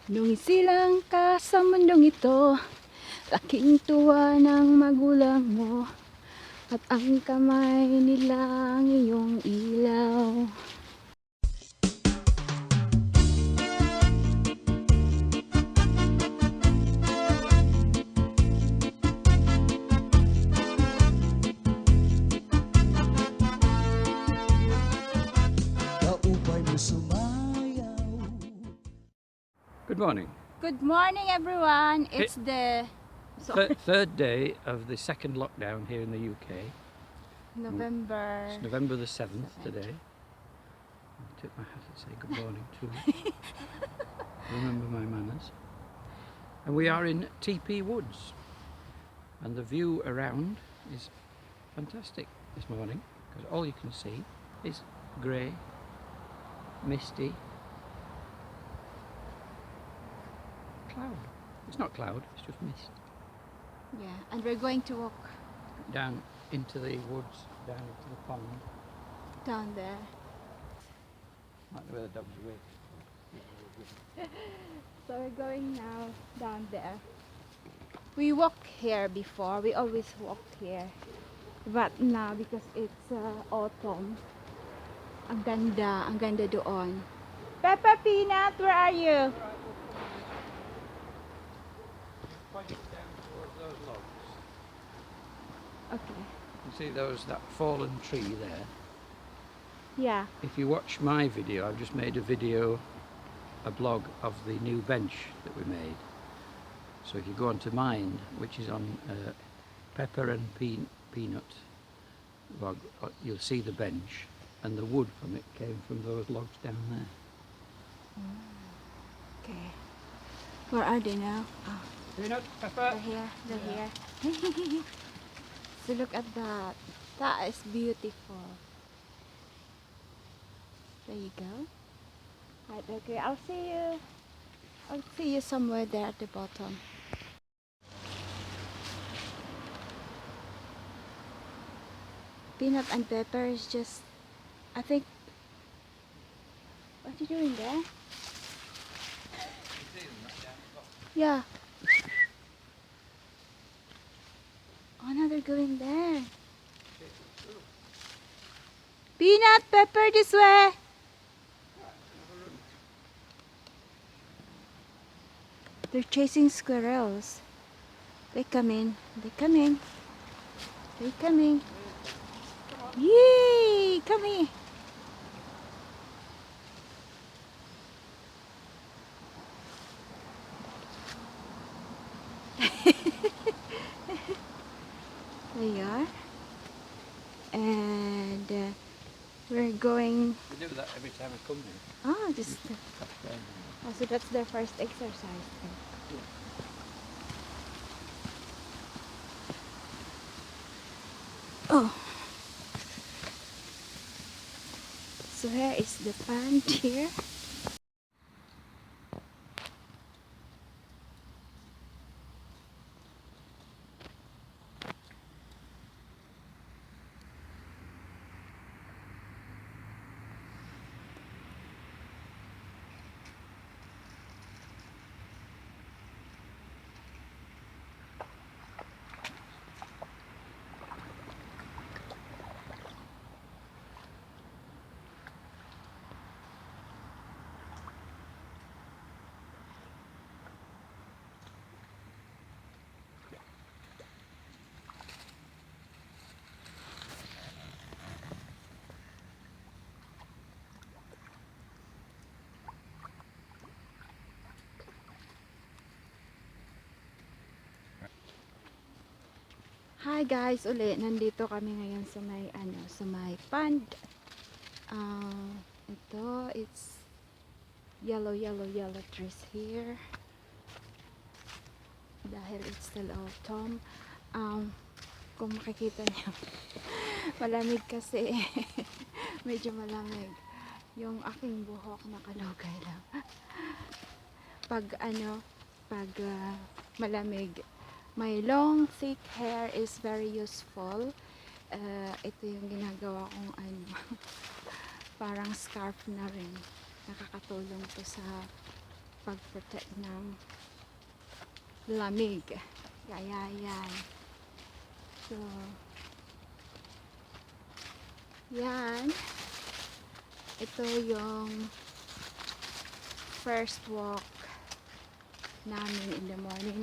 Nung silang ka sa mundong ito, laking tuwa ng magulang mo, at ang kamay nila ang iyong ilaw. Good morning. Good morning, everyone. It's the Third day of the second lockdown here in the UK. November. It's November the 7th today. I'll tip my hat and say good morning too. Remember my manners. And we are in TP Woods. And the view around is fantastic this morning because all you can see is grey, misty cloud. It's not cloud, it's just mist. Yeah, and we're going to walk Down into the woods, down into the pond. down there. Like the way the dogs wait. So we're going now down there. We walked here before. We always walked here. But now because it's autumn, ang ganda doon. Peppa Peanut, where are you? Point down towards those logs. Okay. You see that fallen tree there? Yeah. If you watch my video, I've just made a blog of the new bench that we made. So if you go onto mine, which is on Pepper and Peanut blog, you'll see the bench, and the wood from it came from those logs down there. Okay. Where are they now? Oh, Peanut, Pepper. they're here. They're here. So look at that. That is beautiful. There you go. Right, okay. I'll see you somewhere there at the bottom. Peanut and Pepper is just, I think, what are you doing there? Yeah. Oh, now they're going there. Peanut, Pepper, this way. They're chasing squirrels. They coming. They coming. They coming. Yay! Come here. There you are. And we're going. We do that every time we come here. Oh, just. Oh, so that's their first exercise. Oh. So here is the pond here. Hi guys, uli nandito kami ngayon sa may pond. Ito it's yellow trees here. Dahil it's still autumn. Kung makikita niyo, malamig kasi. Medyo malamig. Yung aking buhok nakalugay lang. Pag malamig, my long thick hair is very useful. Ito yung ginagawa kong parang scarf na rin. Nakakatulong to sa pag-protect ng lamig. Kaya yan. So, yan. Ito yung first walk namin in the morning.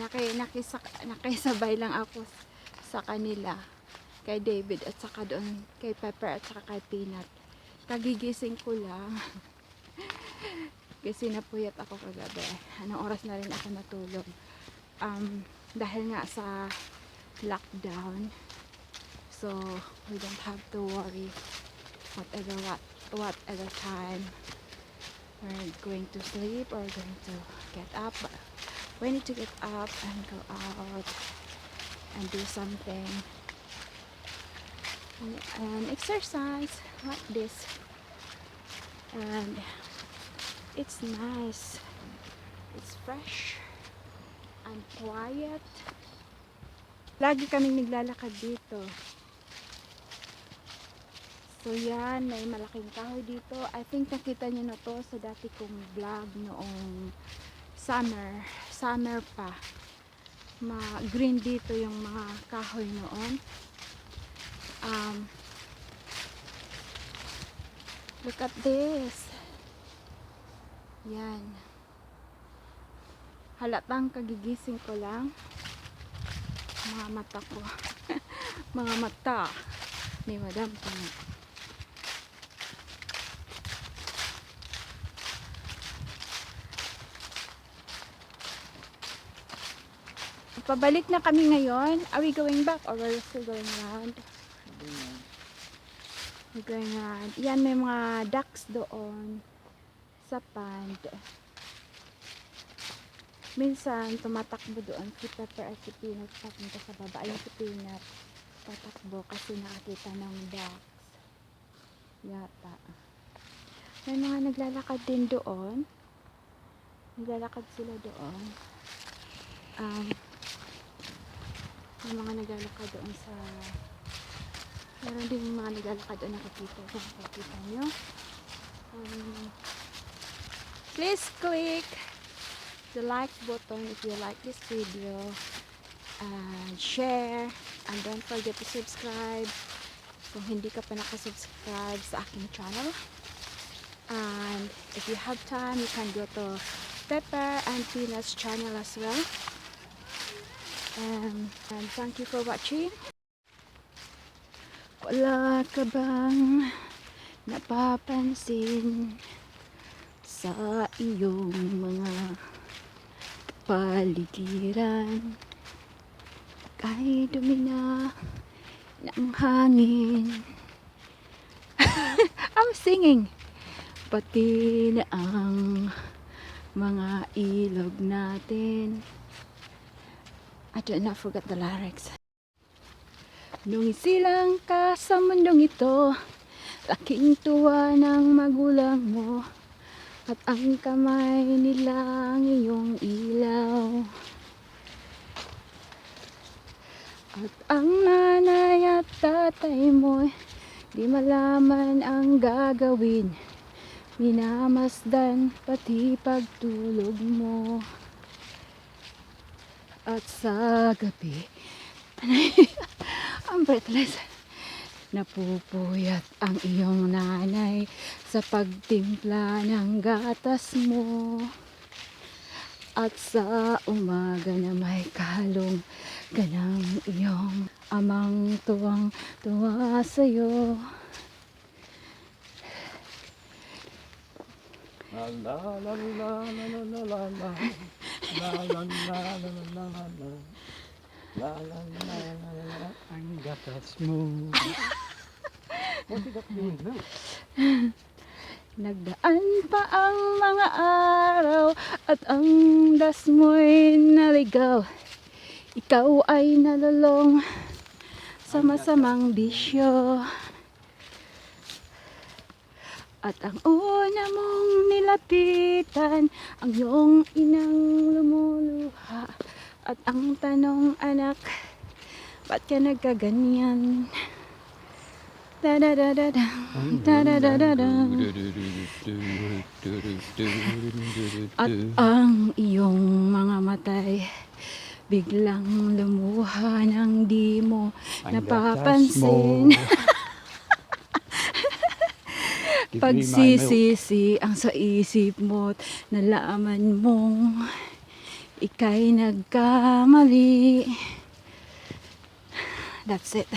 Nakisabay lang ako sa kanila. Kay David at saka doon kay Pepper at saka kay Peanut. Kagigising ko lang. Kasi napuyat ako kagabi. Anong oras na rin ako natulog. Dahil nga sa lockdown. So, we don't have to worry whatever time we're going to sleep or going to get up. But we need to get up and go out and do something and exercise like this. And it's nice, it's fresh and quiet. Lagi kaming naglalakad dito. So yan, may malaking kahoy dito. I think nakita niyo na to sa dati kong vlog noong summer pa. Green dito yung mga kahoy noon. Look at this. Yan. Halatang kagigising ko lang. Mga mata ko. Mga mata ni Madam Tanya. Pabalik na kami ngayon. Are we going back or are we still going around? We're going around. Yan, may mga ducks doon sa pond. Minsan, tumatakbo doon si Pepper at si Peanut papunta sa baba. Ayun si Peanut tatakbo kasi nakakita ng ducks. Yata. May mga naglalakad din doon. Naglalakad sila doon. May mga naglalakad doon sa... Meron din mga naglalakad doon nakakita nyo. Please click the like button if you like this video. And share. And don't forget to subscribe kung hindi ka pa nakasubscribe sa aking channel. And if you have time, you can go to Pepper and Peanut's channel as well. And thank you for watching. Wala ka bang napapansin sa iyong mga paligiran? Kahit dumi na ng hangin. I'm singing. Pati na ang mga ilog natin. I do not forget the lyrics. Nung isilang ka sa mundong ito, laking tuwa ng magulang mo, at ang kamay nila ang iyong ilaw. At ang nanay at tatay mo, di malaman ang gagawin, minamasdan pati pagtulog mo. At sa gabi, ang breathless, napupuyat ang iyong nanay sa pagtimpla ng gatas mo. At sa umaga na may kalong ka ng iyong amang tuwang-tuwa sa'yo. La la la la la la la la la. La la la la la la la la. La la la la la la. Ang gatas mo. What did that mean? Nagdaan pa ang mga araw at ang das mo'y naligaw. Ikaw ay nalulong sa masamang bisyo. At ang una mong nilapitan, ang iyong inang lumuluha. At ang tanong, anak, ba't ka nagkaganyan? Da da da da da. Da da da da da. At ang iyong mga matay biglang lumuha nang di mo napapansin. Pagsisisi ang sa isip mo't nalaman mong ika'y nagkamali. That's it.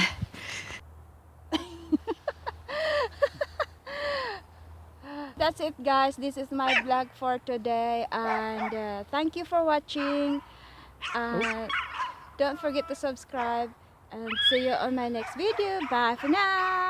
That's it, guys. This is my vlog for today, and thank you for watching. Don't forget to subscribe, and see you on my next video. Bye for now.